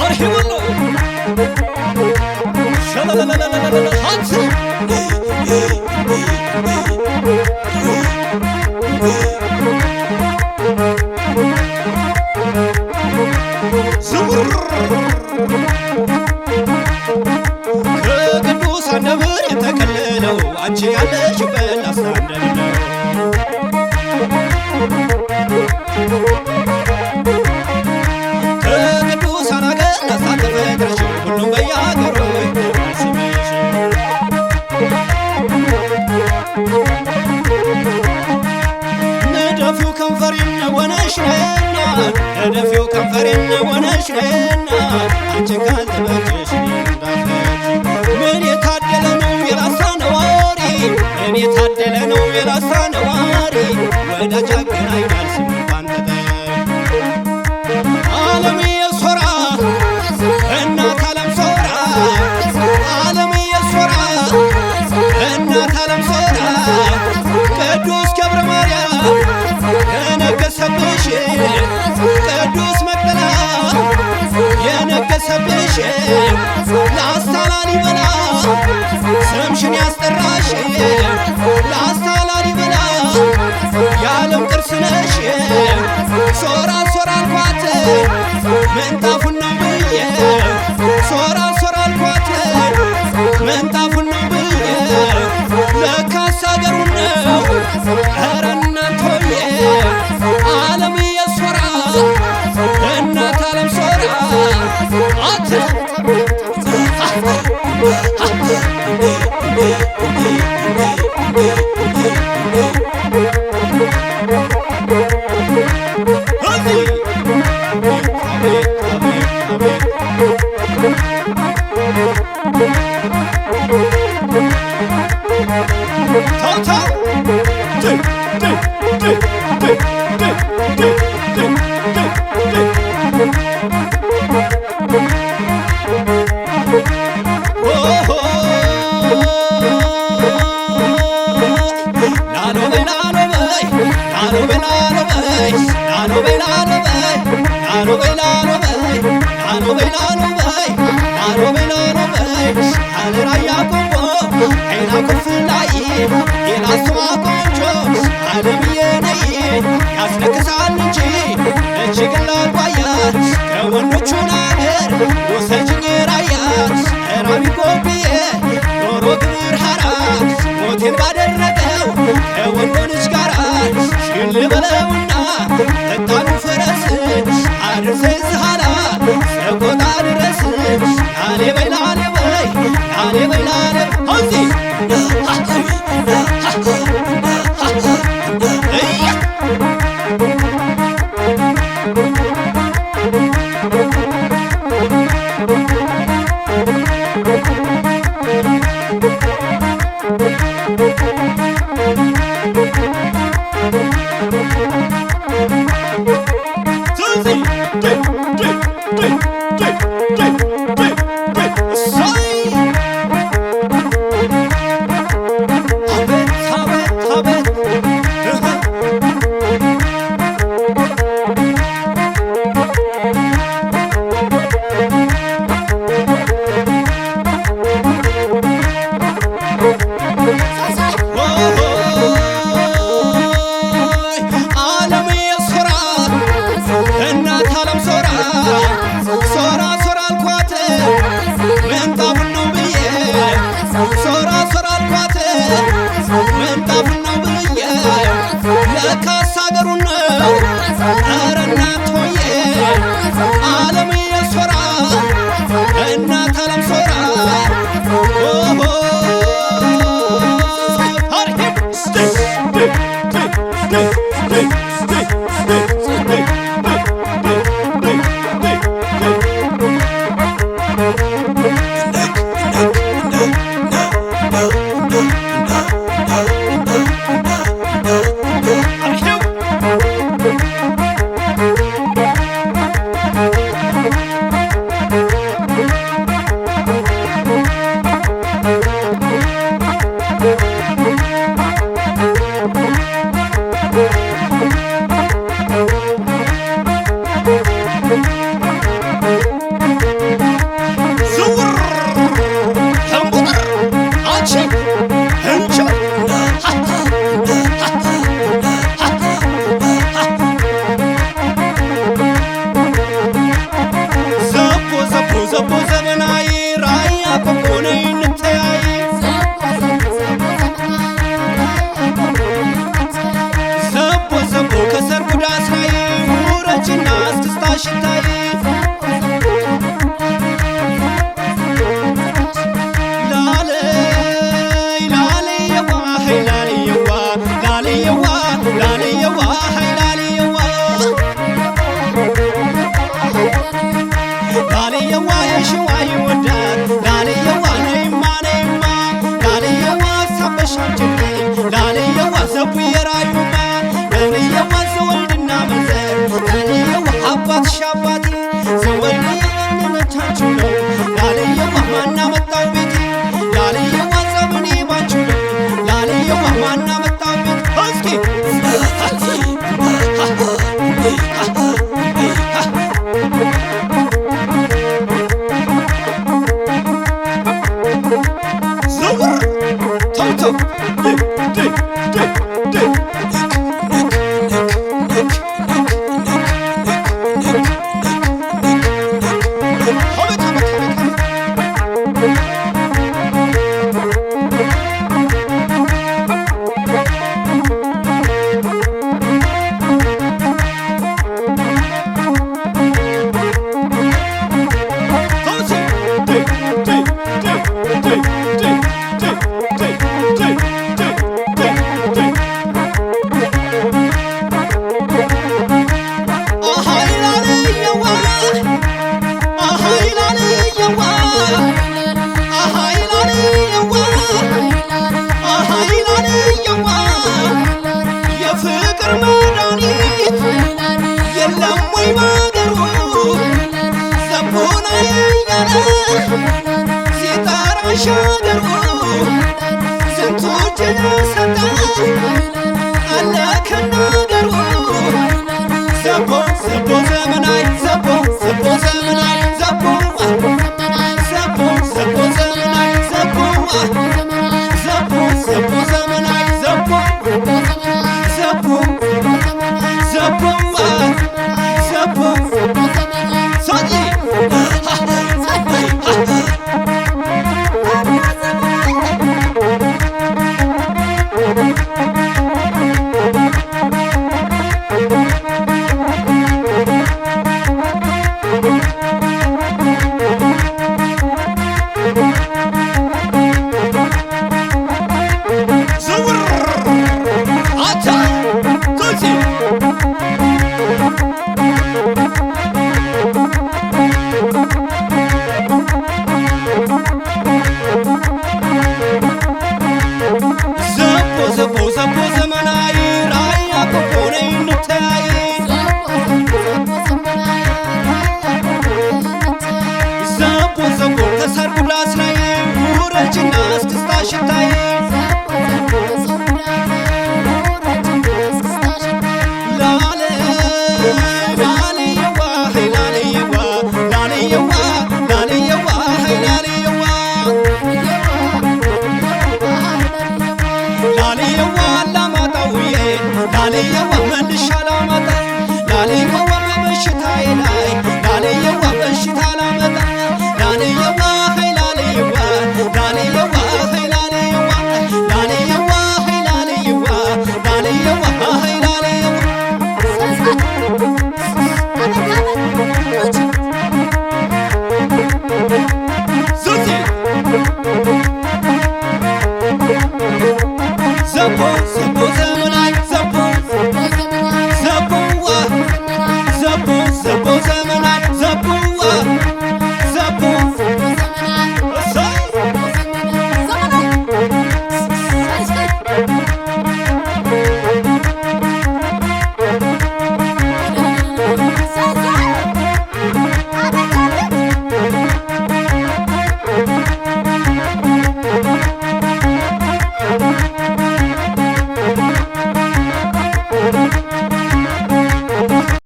አርሂበሎ ሸለለለለለለ ሀንስ ዝውር ከቅዱሳን ነብር የተከለለው አንቺ ያለሽበት ላሳደድ ነው። ከቅዱሳን አገር ላሳተፈጥረሽ ሁሉም በየአገሩ ስሜሽ ነደፊው ከንፈሬን ወነሽና ነደፊው ከንፈሬን ወነሽና አንቺን ካልተመቸሽ ምን የታደለ ነው የላሳ ነዋሪ ምን የታደለ ነው የላሳ ነዋሪ ወዳጅ አገናኛል ስሙ ባንተ ዓለም የሶራ እናት ዓለም ሶራ ዓለም የሶራ እናት ዓለም ሶራ ቅዱስ ገብረ ማርያም የነገሰብሽ ቅዱስ መቅደላ የነገሰብሽ ላስታ ላሊበላ ስምሽን ያስጠራሽ ላስታ ላሊበላ የዓለም ቅርስ ነሽ ሶራ ሶራ አልኳት ምንጣፉን ነው ብዬ ሶራ ሶራ አልኳት ምንጣፉን ነው ብዬ ለካስ አገሩን ነው ኧረ እናንተዬ ዓለም የሶራ እናት ዓለም ሶራ አት ያስለቅሳል እንጂ እጅግን ላልባያት ከወንዶቹን አገር ወሰጅኝ ራያት ራቢ ጎብዬ ኖሮ ግብር ሐራት ሞቴን ባደረገው ከወንዶ ልጅ ጋራ ሽል በለውና ተጣኑ ፈረስ አድርሰ ዝሃላ ሰቆጣ ድረስ ላሌ በይ ላሌ በይ ላሌ በይ ላሌ ሆዚ Susie! ዝውር ተንቡጥር አንቺ እንቺ ዘቦ ዘመናዊ ራያ ቆቆነ እንተያይ ዘቦ ከሰርጉ ዳስ ላይ ውረጅና እስክስታሽ ታይ ላለየዋ ላለየዋ ላለየዋ ላለየዋ ላለየዋ ላለየዋ የሸዋ ይወዳል ላለየዋ ነይማ ነይማ ላለየዋ ሳበሻችን ላለየዋ ዘቡ የራዩማ ላለየዋ ዘወልድና መዘር ላለየዋ አባትሽ አባቴ ዘወልድ የነቻችሁ ነው ላለየዋ ማና መጣው ቤቴ ላለየዋ ጸብኔ ባችሁ ነው ላለየዋ ማና መጣው ቤት እስኪ የፍቅር መድኃኒት የለም ወይ ባገሩ ዘቦና ያለ ሲጠራሽ አገሩ ስንቱ እጅን ሰጠ አለ ከናገሩ ዘቦ ዘመናዊ ዘቦ ዘመናዊ ዘቦ ዘመናዊ ዘቦ ዘመናዊ ዘቦ ዘቦ ዘመናዊ ራያ ቆቆነ እንተያይ ዘቦ ከሰርጉ ዳስ ላይ ውረጅና እስክስታሽ ታይ ላለየዋ አላማጣውዬ ላለየዋ መልሻ ላማጣ ላለየዋ በበሽታዬ ላይ